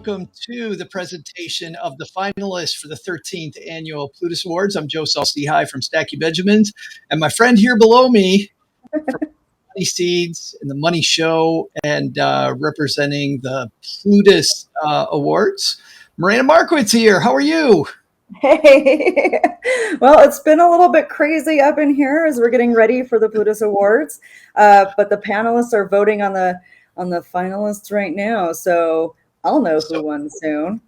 welcome to the presentation of the finalists for the 13th Annual Plutus Awards. I'm Joe Saul-Sehy from Stacky Benjamins, and my friend here below me from Money Seeds and the Money Show and representing the Plutus Awards, Miranda Marquit's here. How are you? Hey, well, it's been a little bit crazy up in here as we're getting ready for the Plutus Awards, but the panelists are voting on the finalists right now, so I'll know who won soon.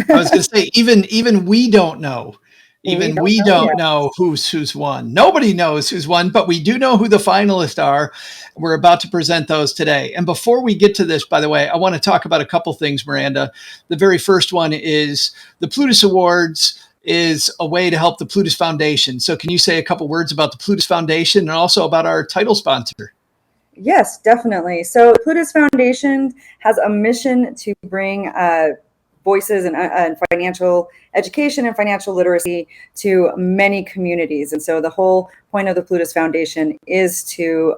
I was going to say, even we don't know. Even we don't know who's won. Nobody knows who's won, but we do know who the finalists are. We're about to present those today. And before we get to this, by the way, I want to talk about a couple things, Miranda. The very first one is the Plutus Awards is a way to help the Plutus Foundation. So can you say a couple words about the Plutus Foundation and also about our title sponsor? Yes, definitely. So the Plutus Foundation has a mission to bring voices and financial education and financial literacy to many communities. And so the whole point of the Plutus Foundation is to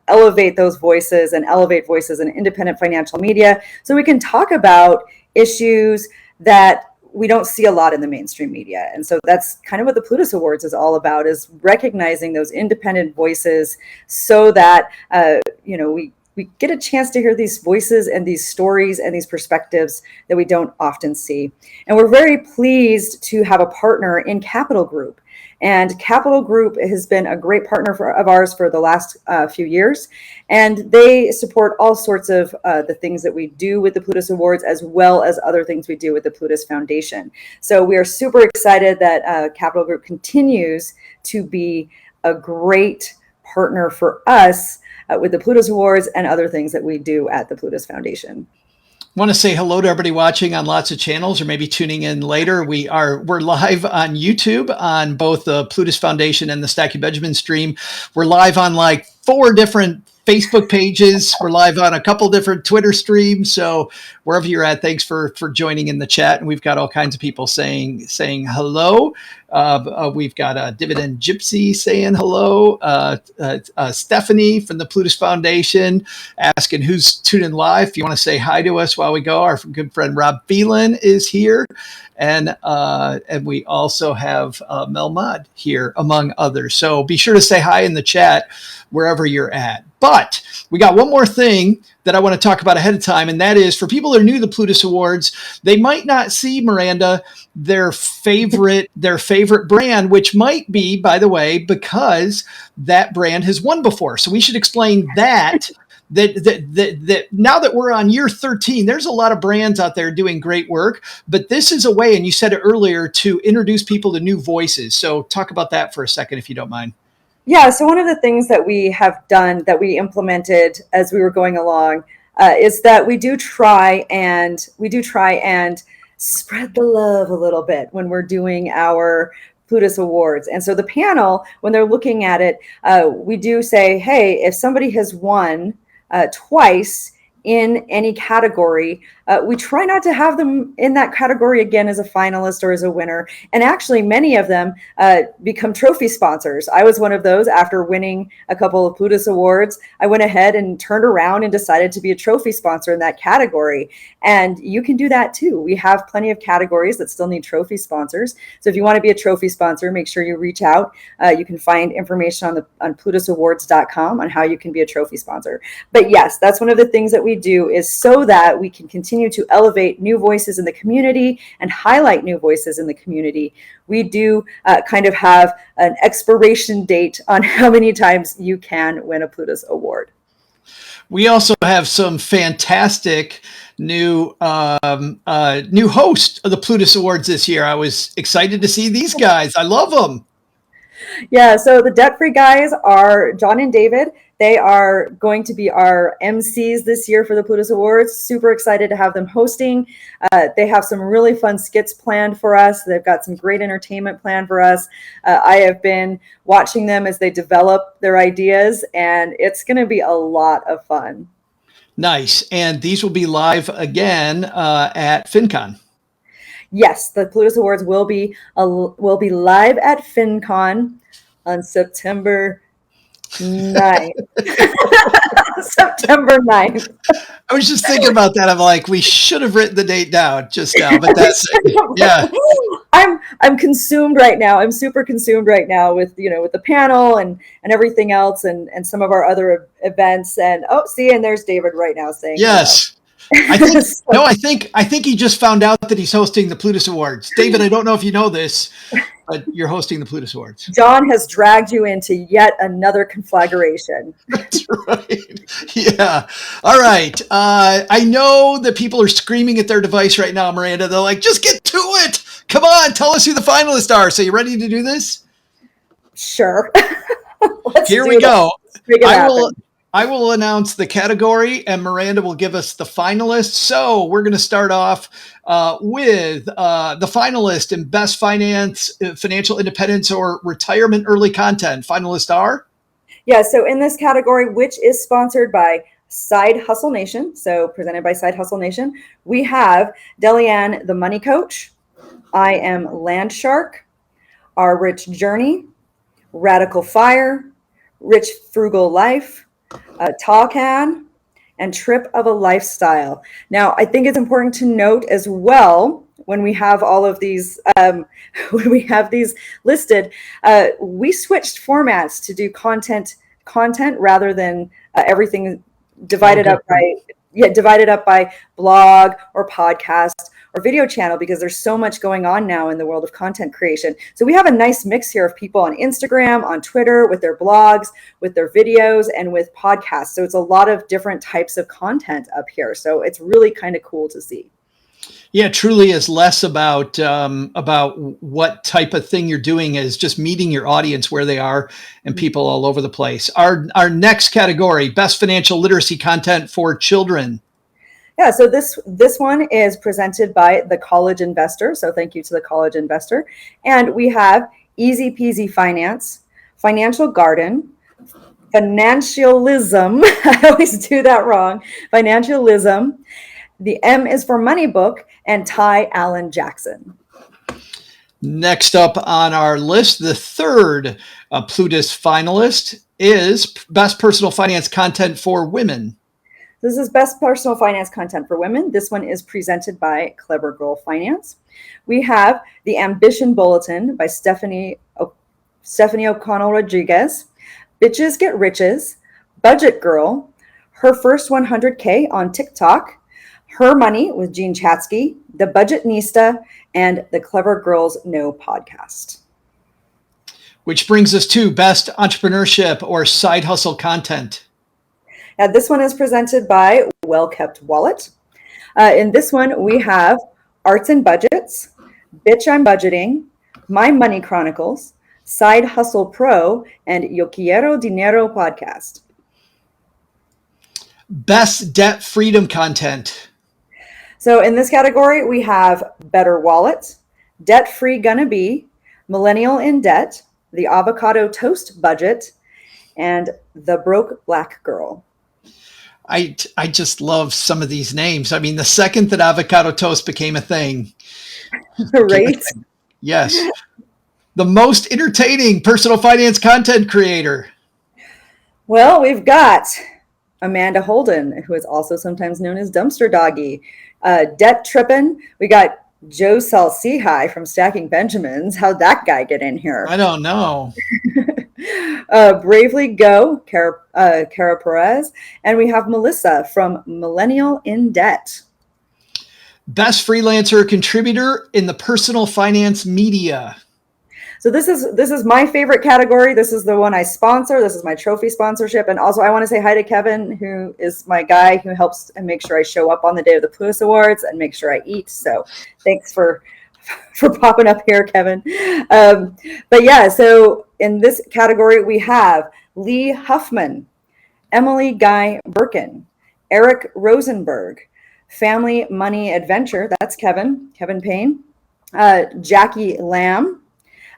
elevate those voices and elevate voices in independent financial media so we can talk about issues that we don't see a lot in the mainstream media. And so that's kind of what the Plutus Awards is all about, is recognizing those independent voices so that, we get a chance to hear these voices and these stories and these perspectives that we don't often see. And we're very pleased to have a partner in Capital Group. And Capital Group has been a great partner of ours for the last few years. And they support all sorts of the things that we do with the Plutus Awards, as well as other things we do with the Plutus Foundation. So we are super excited that Capital Group continues to be a great partner for us with the Plutus Awards and other things that we do at the Plutus Foundation. Want to say hello to everybody watching on lots of channels or maybe tuning in later. We're live on YouTube on both the Plutus Foundation and the Stacky Benjamin stream. We're live on like 4 different Facebook pages. We're live on a couple different Twitter streams. So wherever you're at, thanks for joining in the chat. And we've got all kinds of people saying hello. We've got a Dividend Gypsy saying hello. Stephanie from the Plutus Foundation asking who's tuning live. If you want to say hi to us while we go, our good friend Rob Phelan is here. And we also have Mel Mudd here, among others. So be sure to say hi in the chat wherever you're at. But we got one more thing that I want to talk about ahead of time, and that is for people that are new to the Plutus Awards, they might not see, Miranda, their favorite brand, which might be, by the way, because that brand has won before. So we should explain that. That now that we're on year 13, there's a lot of brands out there doing great work, but this is a way, and you said it earlier, to introduce people to new voices. So talk about that for a second, if you don't mind. Yeah, so one of the things that we have done, that we implemented as we were going along, is that we do try and spread the love a little bit when we're doing our Plutus Awards. And so the panel, when they're looking at it, we do say, hey, if somebody has won twice in any category, we try not to have them in that category again as a finalist or as a winner. And actually, many of them become trophy sponsors. I was one of those. After winning a couple of Plutus Awards, I went ahead and turned around and decided to be a trophy sponsor in that category. And you can do that too. We have plenty of categories that still need trophy sponsors. So if you want to be a trophy sponsor, make sure you reach out. You can find information on PlutusAwards.com on how you can be a trophy sponsor. But yes, that's one of the things that we do, is so that we can continue to elevate new voices in the community and highlight new voices in the community. We do kind of have an expiration date on how many times you can win a Plutus Award. We also have some fantastic new host of the Plutus Awards this year. I was excited to see these guys. I love them. Yeah, so the debt-free guys are John and David. They are going to be our MCs this year for the Plutus Awards. Super excited to have them hosting. They have some really fun skits planned for us. They've got some great entertainment planned for us. I have been watching them as they develop their ideas, and it's going to be a lot of fun. Nice. And these will be live again at FinCon. Yes, the Plutus Awards will be live at FinCon on September 9th. September 9th. I was just thinking about that. I'm like, we should have written the date down just now, but that's yeah. I'm consumed right now. I'm super consumed right now with with the panel and everything else and some of our other events. And and there's David right now saying Yes. I think no, I think he just found out that he's hosting the Plutus Awards. David, I don't know if you know this, but you're hosting the Plutus Awards. John has dragged you into yet another conflagration. That's right. Yeah. All right. I know that people are screaming at their device right now, Miranda. They're like, just get to it. Come on, tell us who the finalists are. So you ready to do this? Sure. Here we go. I will announce the category and Miranda will give us the finalists. So we're going to start off with the finalist in Best Financial Independence or Retirement Early Content. Finalists are? Yeah, so in this category, which is sponsored by Side Hustle Nation, so presented by Side Hustle Nation, we have Delianne, the Money Coach, I Am Land Shark, Our Rich Journey, Radical Fire, Rich Frugal Life, Talkan, and Trip of a Lifestyle. Now, I think it's important to note as well when we have all of these, listed, we switched formats to do content rather than everything divided up by blog or podcast or video channel, because there's so much going on now in the world of content creation. So we have a nice mix here of people on Instagram, on Twitter, with their blogs, with their videos, and with podcasts. So it's a lot of different types of content up here. So it's really kind of cool to see. Yeah, it truly is less about what type of thing you're doing, is just meeting your audience where they are and people all over the place. Our next category, Best Financial Literacy Content for Children. Yeah, so this one is presented by The College Investor. So thank you to The College Investor. And we have Easy Peasy Finance, Financial Garden, Financialism. I always do that wrong. Financialism. The M is for Money Book, and Ty Allen Jackson. Next up on our list, the third Plutus finalist is Best Personal Finance Content for Women. This is Best Personal Finance Content for Women. This one is presented by Clever Girl Finance. We have the Ambition Bulletin by Stephanie O'Connell Rodriguez, Bitches Get Riches, Budget Girl, Her First 100K on TikTok, Her Money with Jean Chatsky, The Budgetnista, and the Clever Girls Know podcast. Which brings us to Best Entrepreneurship or Side Hustle Content. Now, this one is presented by Well Kept Wallet. In this one, we have Arts and Budgets, Bitch I'm Budgeting, My Money Chronicles, Side Hustle Pro, and Yo Quiero Dinero podcast. Best Debt Freedom Content. So in this category, we have Better Wallet, Debt Free Gonna Be, Millennial in Debt, The Avocado Toast Budget, and The Broke Black Girl. I just love some of these names. I mean, the second that avocado toast became a thing. Right? Yes. The most entertaining personal finance content creator. Well, we've got Amanda Holden, who is also sometimes known as Dumpster Doggy. Debt Trippin'. We got Joe Saul-Sehy from Stacking Benjamins. How'd that guy get in here? I don't know. Bravely Go, Cara Perez. And we have Melissa from Millennial in Debt. Best freelancer contributor in the personal finance media. So this is my favorite category. This is the one I sponsor. This is my trophy sponsorship. And also I want to say hi to Kevin, who is my guy who helps and make sure I show up on the day of the Plutus Awards and make sure I eat. So thanks for popping up here, Kevin. But yeah, so in this category, we have Lee Huffman, Emily Guy Birkin, Eric Rosenberg, Family Money Adventure. That's Kevin Payne, Jackie Lamb,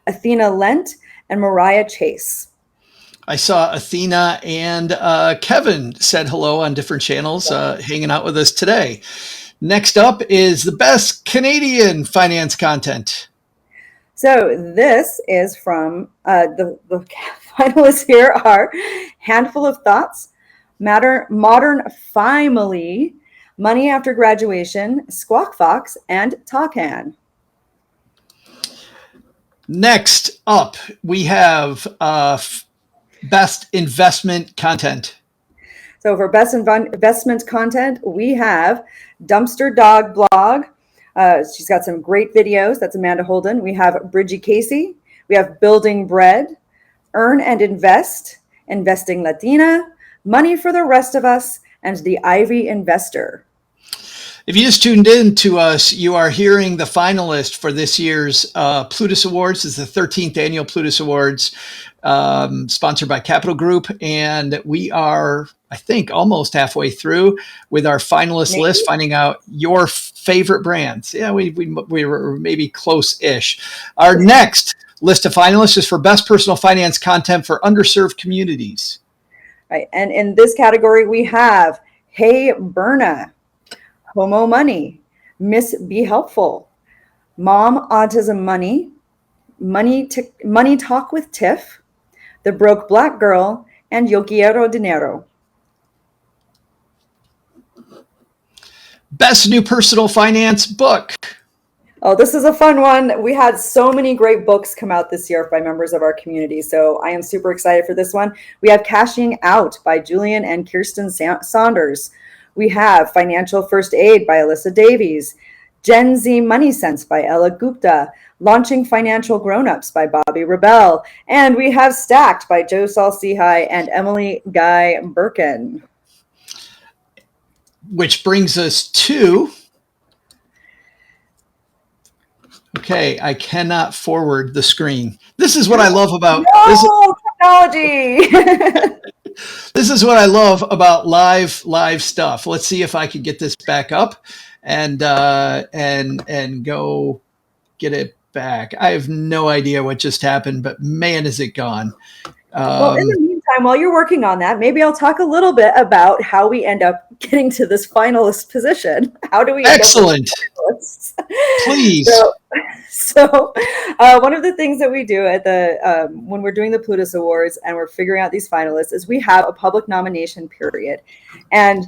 Athena Lent, and Mariah Chase. I saw Athena and Kevin said hello on different channels, hanging out with us today. Next up is the best Canadian finance content. So this is from the finalists here are Handful of Thoughts, Modern Family, Money After Graduation, Squawk Fox, and Talkan. Next up, we have best investment content. So for best investment content, we have Dumpster Dog Blog. She's got some great videos. That's Amanda Holden. We have Bridgie Casey. We have Building Bread, Earn and Invest, Investing Latina, Money for the Rest of Us, and The Ivy Investor. If you just tuned in to us, you are hearing the finalist for this year's Plutus Awards. It's the 13th Annual Plutus Awards, sponsored by Capital Group. And we are, I think, almost halfway through with our finalist list, finding out your favorite brands. Yeah, we were maybe close-ish. Our next list of finalists is for Best Personal Finance Content for Underserved Communities. Right. And in this category, we have Hey Berna, Homo Money, Miss Be Helpful, Mom Autism Money, Money Talk with Tiff, The Broke Black Girl, and Yo Quiero Dinero. Best New Personal Finance Book. Oh, this is a fun one. We had so many great books come out this year by members of our community, so I am super excited for this one. We have Cashing Out by Julian and Kirsten Saunders. We have Financial First Aid by Alyssa Davies, Gen Z Money Sense by Ella Gupta, Launching Financial Grownups by Bobby Rebel, and we have Stacked by Joe Saul-Sehy and Emily Guy Birkin. Which brings us to... Okay, I cannot forward the screen. This is what I love about... technology! This is what I love about live stuff. Let's see if I can get this back up and go get it back. I have no idea what just happened, but man, is it gone. Well, in the meantime, while you're working on that, maybe I'll talk a little bit about how we end up getting to this finalist position. How do we end Excellent. Up with finalists? Please. So one of the things that we do at the when we're doing the Plutus Awards and we're figuring out these finalists is we have a public nomination period. And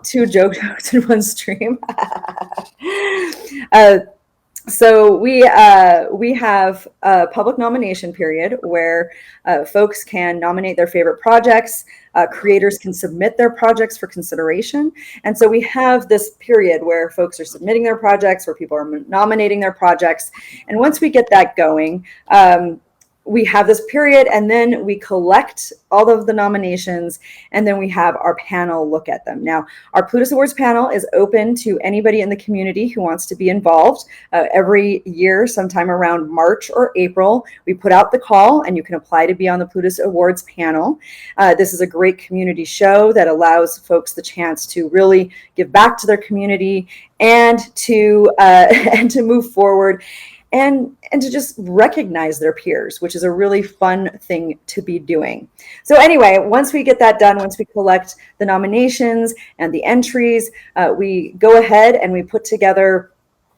two jokes in one stream. So we have a public nomination period where folks can nominate their favorite projects. Creators can submit their projects for consideration. And so we have this period where folks are submitting their projects, where people are nominating their projects. And once we get that going, we have this period, and then we collect all of the nominations, and then we have our panel look at them. Now, our Plutus Awards panel is open to anybody in the community who wants to be involved. Every year, sometime around March or April, we put out the call, and you can apply to be on the Plutus Awards panel. This is a great community show that allows folks the chance to really give back to their community and to move forward. And to just recognize their peers, which is a really fun thing to be doing. So anyway, once we get that done, once we collect the nominations and the entries, we go ahead and we put together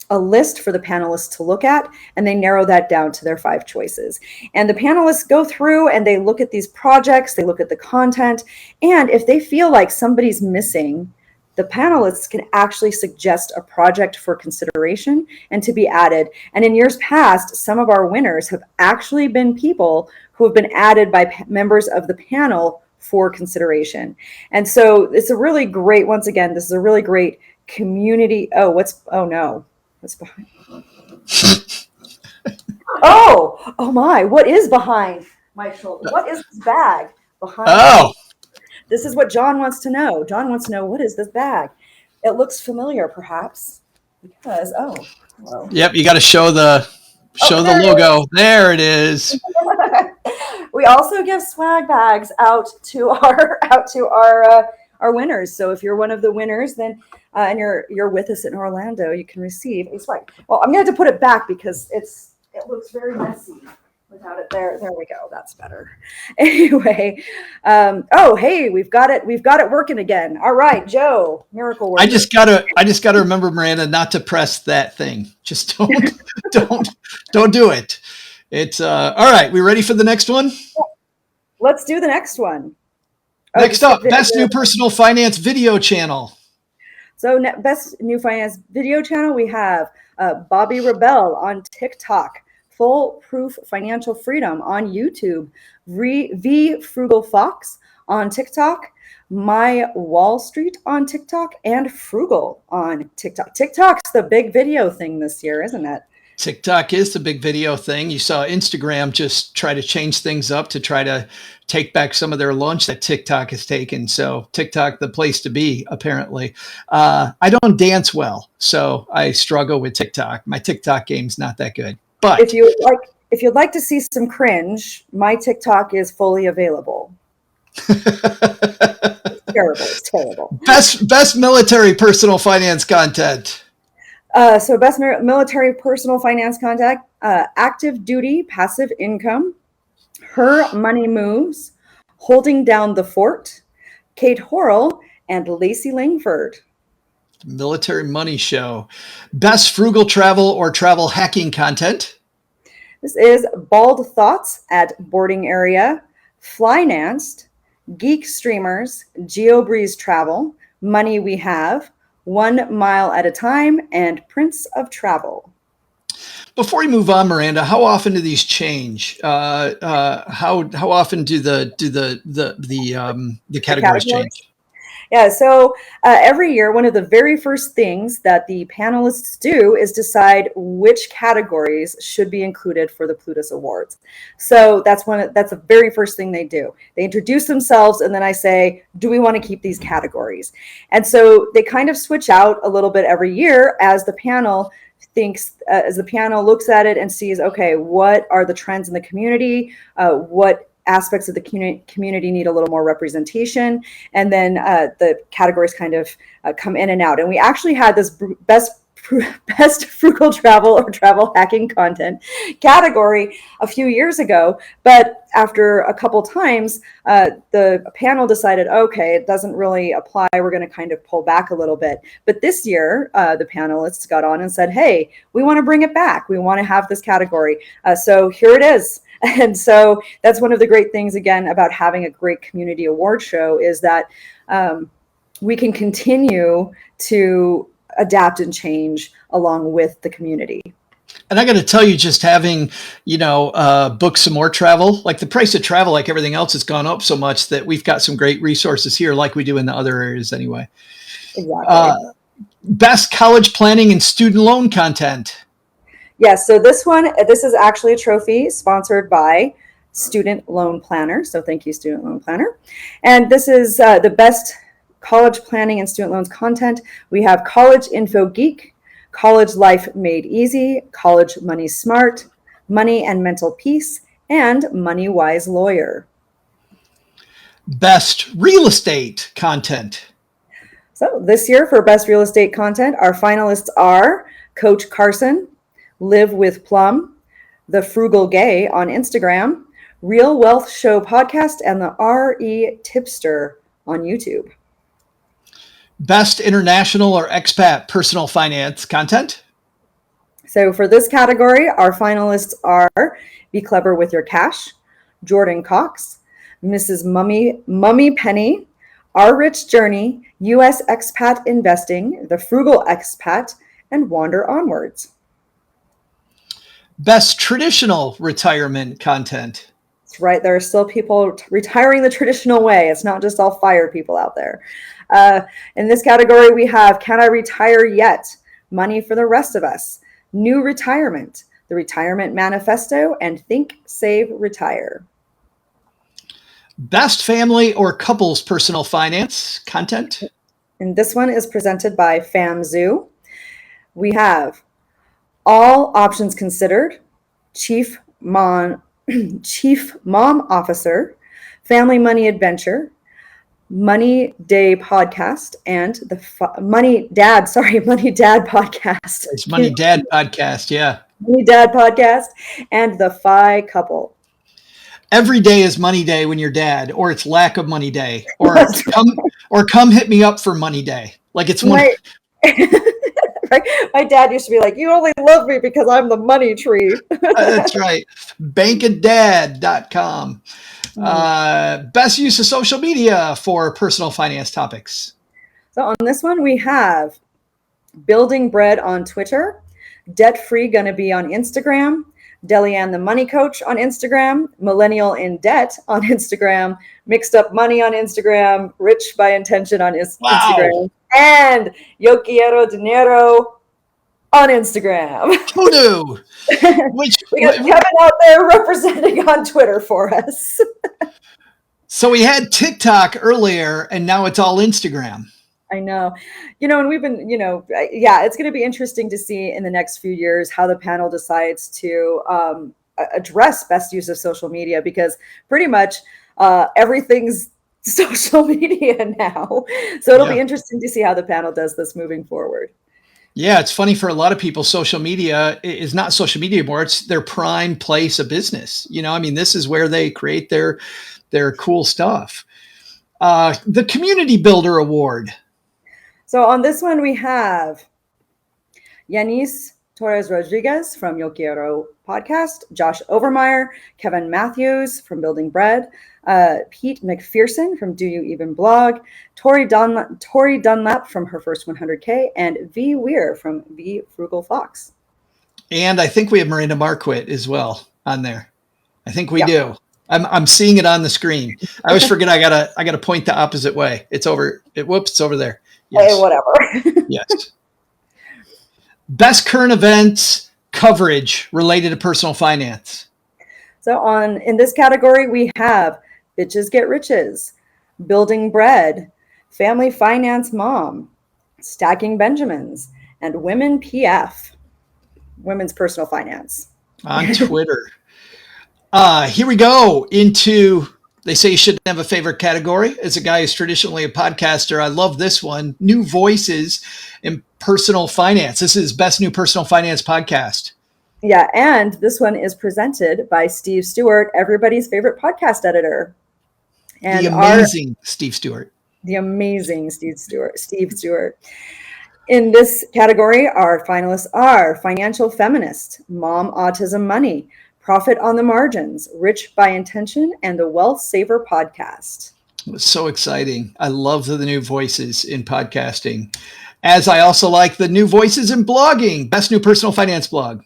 a list for the panelists to look at, and they narrow that down to their 5 choices. And the panelists go through and they look at these projects, they look at the content, and if they feel like somebody's missing, the panelists can actually suggest a project for consideration and to be added. And in years past, some of our winners have actually been people who have been added by members of the panel for consideration. And so it's a really great, once again, this is a really great community. Oh no, what's behind? oh my, what is behind my shoulder? What is this bag behind? Oh. This is what John wants to know. John wants to know, what is this bag? It looks familiar, perhaps, because, hello. Yep, you got to show the logo. There it is. We also give swag bags out to our winners. So if you're one of the winners, then and you're with us in Orlando, you can receive a swag. Well, I'm going to have to put it back because it looks very messy. Without it there we go. That's better. Anyway, hey, we've got it working again. All right, Joe, miracle worker. I just gotta remember, Miranda, not to press that thing. Just don't do it. It's all right. We ready for the next one? Let's do the next one. Oh, Next up, best new personal finance video channel. So best new finance video channel, we have Bobby Rebel on TikTok, Foolproof Financial Freedom on YouTube, V Frugal Fox on TikTok, My Wall Street on TikTok, and Frugal on TikTok. TikTok's the big video thing this year, isn't it? TikTok is the big video thing. You saw Instagram just try to change things up to try to take back some of their lunch that TikTok has taken. So TikTok, the place to be, apparently. I don't dance well, so I struggle with TikTok. My TikTok game's not that good. But if you'd like to see some cringe, my TikTok is fully available. It's terrible. It's terrible. Best military personal finance content. So best military personal finance content, active duty, passive income, Her Money Moves, Holding Down the Fort, Kate Horrell, and Lacey Langford. Military Money Show. Best frugal travel or travel hacking content. This is Bald Thoughts at Boarding Area, Flynanced, Geek Streamers, GeoBreeze Travel, Money We Have, 1 Mile at a Time, and Prince of Travel. Before we move on, Miranda, how often do these change? How often do the categories change? Yeah, so every year, one of the very first things that the panelists do is decide which categories should be included for the Plutus Awards. So that's the very first thing they do. They introduce themselves, and then I say, do we want to keep these categories? And so they kind of switch out a little bit every year as the panel looks at it and sees, okay, what are the trends in the community? What aspects of the community need a little more representation, and then the categories kind of come in and out. And we actually had this best frugal travel or travel hacking content category a few years ago, but after a couple times, the panel decided, okay, it doesn't really apply. We're going to kind of pull back a little bit. But this year, the panelists got on and said, hey, we want to bring it back. We want to have this category. So here it is. And so that's one of the great things, again, about having a great community award show is that we can continue to adapt and change along with the community. And I got to tell you, just having, book some more travel, like the price of travel, like everything else, has gone up so much that we've got some great resources here, like we do in the other areas anyway. Exactly. Best college planning and student loan content. Yes, so this is actually a trophy sponsored by Student Loan Planner. So thank you, Student Loan Planner. And this is the best college planning and student loans content. We have College Info Geek, College Life Made Easy, College Money Smart, Money and Mental Peace, and Money Wise Lawyer. Best real estate content. So this year for best real estate content, our finalists are Coach Carson, Live with Plum, The Frugal Gay on Instagram, Real Wealth Show podcast, and the RE Tipster on YouTube. Best international or expat personal finance content. So for this category, our finalists are Be Clever with Your Cash, Jordan Cox, Mrs. Mummy Penny, Our Rich Journey, US Expat Investing, The Frugal Expat, and Wander Onwards. Best traditional retirement content. That's right. There are still people retiring the traditional way. It's not just all fire people out there. In this category, we have Can I Retire Yet? Money for the Rest of Us, New Retirement, The Retirement Manifesto, and Think, Save, Retire. Best family or couples personal finance content. And this one is presented by FamZoo. We have All Options Considered, Chief Mom Officer, Family Money Adventure, Money Day Podcast, and the Money Dad Podcast. It's Money Dad Podcast, yeah. Money Dad Podcast, and the Phi Couple. Every day is Money Day when you're dad, or it's lack of Money Day, or come hit me up for Money Day. Like it's one. My dad used to be like, you only love me because I'm the money tree. That's right. Bankadad.com. Best use of social media for personal finance topics. So on this one, we have Building Bread on Twitter, Debt Free Gonna Be on Instagram, Delianne the Money Coach on Instagram, Millennial in Debt on Instagram, Mixed Up Money on Instagram, Rich by Intention on Instagram, and Yo Quiero Dinero on Instagram. Who knew? We got Kevin out there representing on Twitter for us. So we had TikTok earlier, and now it's all Instagram. I know, and we've been, it's going to be interesting to see in the next few years how the panel decides to address best use of social media, because pretty much everything's social media now. So it'll be interesting to see how the panel does this moving forward. Yeah, it's funny, for a lot of people, social media is not social media anymore. It's their prime place of business. This is where they create their cool stuff. The Community Builder Award. So on this one, we have Yanis Torres Rodriguez from Yo Quiero podcast, Josh Overmeyer, Kevin Matthews from Building Bread, Pete McPherson from Do You Even Blog, Tori Dunlap from Her First 100K, and V Weir from V Frugal Fox. And I think we have Miranda Marquit as well on there. I think we do. I'm seeing it on the screen. I always forget I gotta point the opposite way. It's over. It's over there. Yes. Hey, whatever. Yes. Best current events coverage related to personal finance. So in this category, we have Bitches Get Riches, Building Bread, Family Finance Mom, Stacking Benjamins, and Women PF, Women's Personal Finance. On Twitter. Here we go into, they say you shouldn't have a favorite category. As a guy who's traditionally a podcaster, I love this one. New voices in personal finance. This is Best New Personal Finance Podcast. Yeah, and this one is presented by Steve Stewart, everybody's favorite podcast editor. And the amazing Steve Stewart. The amazing Steve Stewart. In this category, our finalists are Financial Feminist, Mom Autism Money, Profit on the Margins, Rich by Intention, and the Wealth Saver Podcast. It was so exciting. I love the new voices in podcasting, as I also like the new voices in blogging. Best New Personal Finance Blog.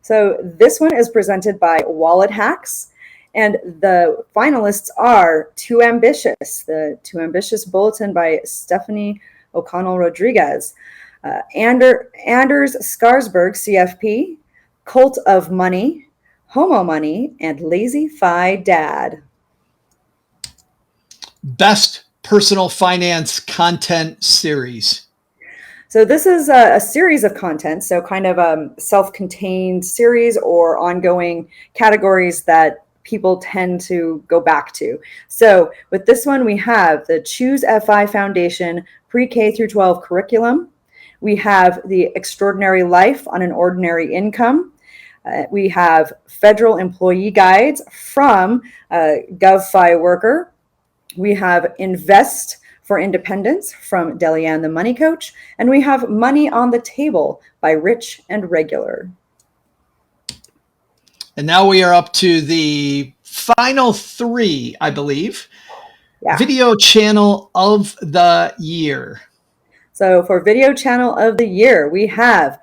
So this one is presented by Wallet Hacks, and the finalists are Too Ambitious, the Too Ambitious Bulletin by Stephanie O'Connell Rodriguez, Anders Skarsberg, CFP, Cult of Money, Homo Money, and Lazy Fi Dad. Best Personal Finance Content Series. So this is a series of content, so kind of a self-contained series or ongoing categories that people tend to go back to. So with this one, we have the Choose FI Foundation Pre-K through 12 curriculum. We have the Extraordinary Life on an Ordinary Income. We have Federal Employee Guides from GovFi Worker. We have Invest for Independence from Delianne the Money Coach. And we have Money on the Table by Rich and Regular. And now we are up to the final three, I believe. Yeah. Video Channel of the Year. So for Video Channel of the Year, we have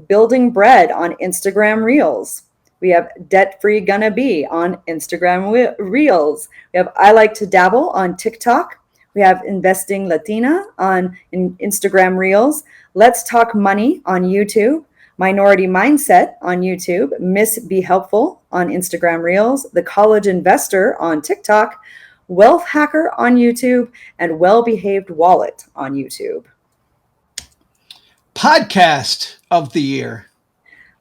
Building Bread on Instagram Reels. We have Debt Free Gonna Be on Instagram Reels. We have I Like to Dabble on TikTok. We have Investing Latina on Instagram Reels. Let's Talk Money on YouTube. Minority Mindset on YouTube. Miss Be Helpful on Instagram Reels. The College Investor on TikTok. Wealth Hacker on YouTube. And Well Behaved Wallet on YouTube. Podcast of the Year.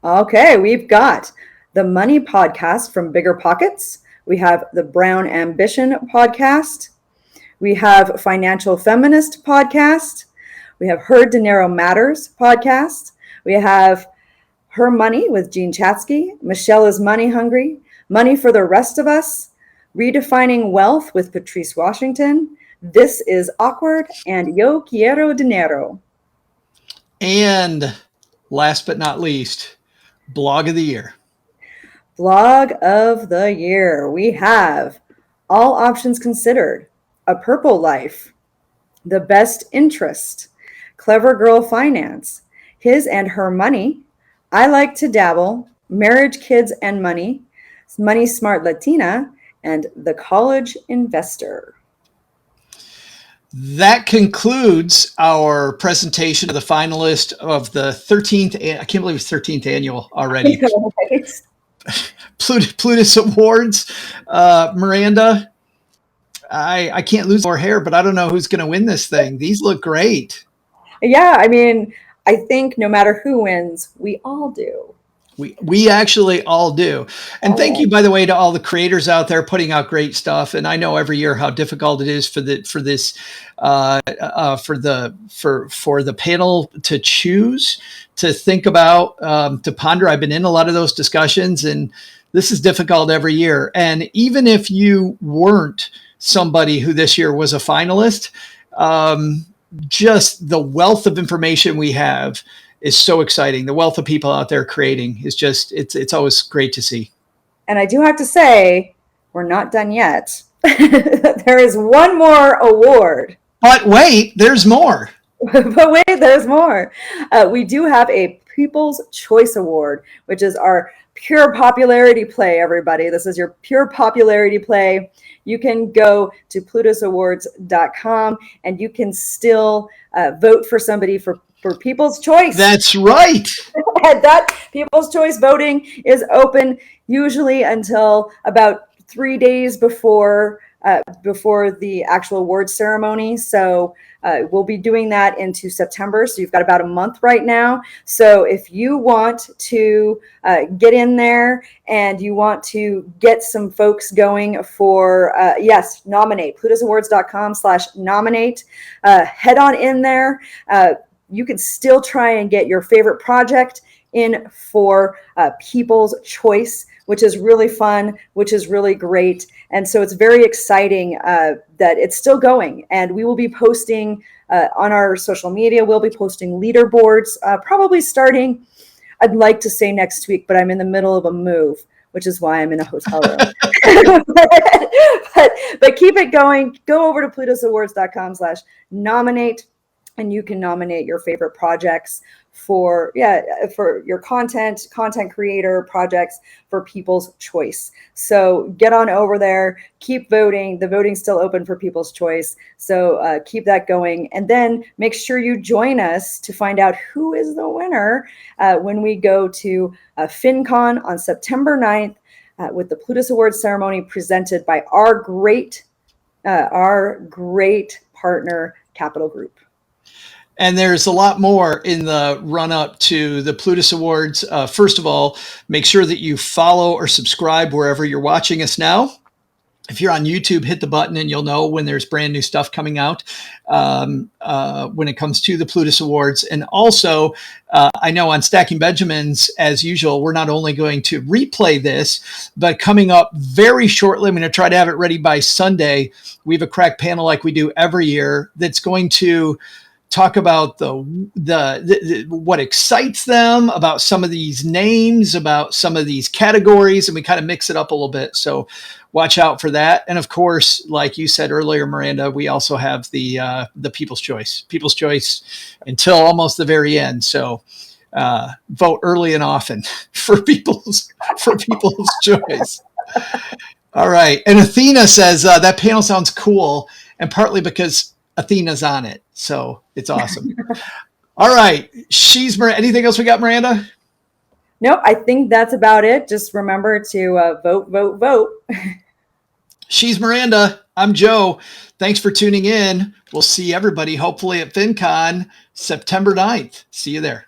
Okay, we've got the Money Podcast from Bigger Pockets. We have the Brown Ambition Podcast. We have Financial Feminist Podcast. We have Her Dinero Matters Podcast. We have Her Money with Jean Chatsky. Michelle is Money Hungry. Money for the Rest of Us. Redefining Wealth with Patrice Washington. This is Awkward, and Yo Quiero Dinero. And last but not least, blog of the year. Blog of the year. We have All Options Considered, A Purple Life, The Best Interest, Clever Girl Finance, His and Her Money, I Like to Dabble, Marriage, Kids, and Money, Money Smart Latina, and The College Investor. That concludes our presentation of the finalist of the 13th, I can't believe it's 13th annual already, Plutus Awards. Miranda, I can't lose more hair, but I don't know who's going to win this thing. These look great. Yeah, I mean, I think no matter who wins, we all do. We actually all do. And thank you, by the way, to all the creators out there putting out great stuff. And I know every year how difficult it is for the panel to choose, to think about, to ponder. I've been in a lot of those discussions, and this is difficult every year. And even if you weren't somebody who this year was a finalist, just the wealth of information we have is so exciting. The wealth of people out there creating is just, it's always great to see. And I do have to say, we're not done yet. There is one more award. But wait, there's more. But wait, there's more. We do have a People's Choice Award, which is our pure popularity play, everybody. This is your pure popularity play. You can go to plutusawards.com and you can still vote for somebody for People's Choice. That's right. That People's Choice voting is open usually until about 3 days before the actual award ceremony. So we'll be doing that into September. So you've got about a month right now. So if you want to get in there and you want to get some folks going for, nominate, plutusawards.com/nominate, head on in there. You can still try and get your favorite project in for People's Choice, which is really fun, which is really great. And so it's very exciting that it's still going. And we will be posting on our social media. We'll be posting leaderboards, probably starting, I'd like to say next week, but I'm in the middle of a move, which is why I'm in a hotel room. but keep it going. Go over to plutusawards.com/nominate. And you can nominate your favorite projects for your content creator projects for People's Choice. So get on over there, keep voting. The voting's still open for People's Choice. So keep that going. And then make sure you join us to find out who is the winner when we go to FinCon on September 9th with the Plutus Awards ceremony presented by our great partner, Capital Group. And there's a lot more in the run up to the Plutus Awards. First of all, make sure that you follow or subscribe wherever you're watching us now. If you're on YouTube, hit the button and you'll know when there's brand new stuff coming out when it comes to the Plutus Awards. And also, I know on Stacking Benjamins, as usual, we're not only going to replay this, but coming up very shortly, I'm going to try to have it ready by Sunday. We have a crack panel like we do every year that's going to talk about the what excites them, about some of these names, about some of these categories, and we kind of mix it up a little bit. So watch out for that. And of course, like you said earlier, Miranda, we also have the People's Choice until almost the very end. So vote early and often for People's Choice. All right. And Athena says that panel sounds cool, and partly because Athena's on it. So it's awesome. All right. Anything else we got, Miranda? Nope. I think that's about it. Just remember to vote. She's Miranda. I'm Joe. Thanks for tuning in. We'll see everybody hopefully at FinCon September 9th. See you there.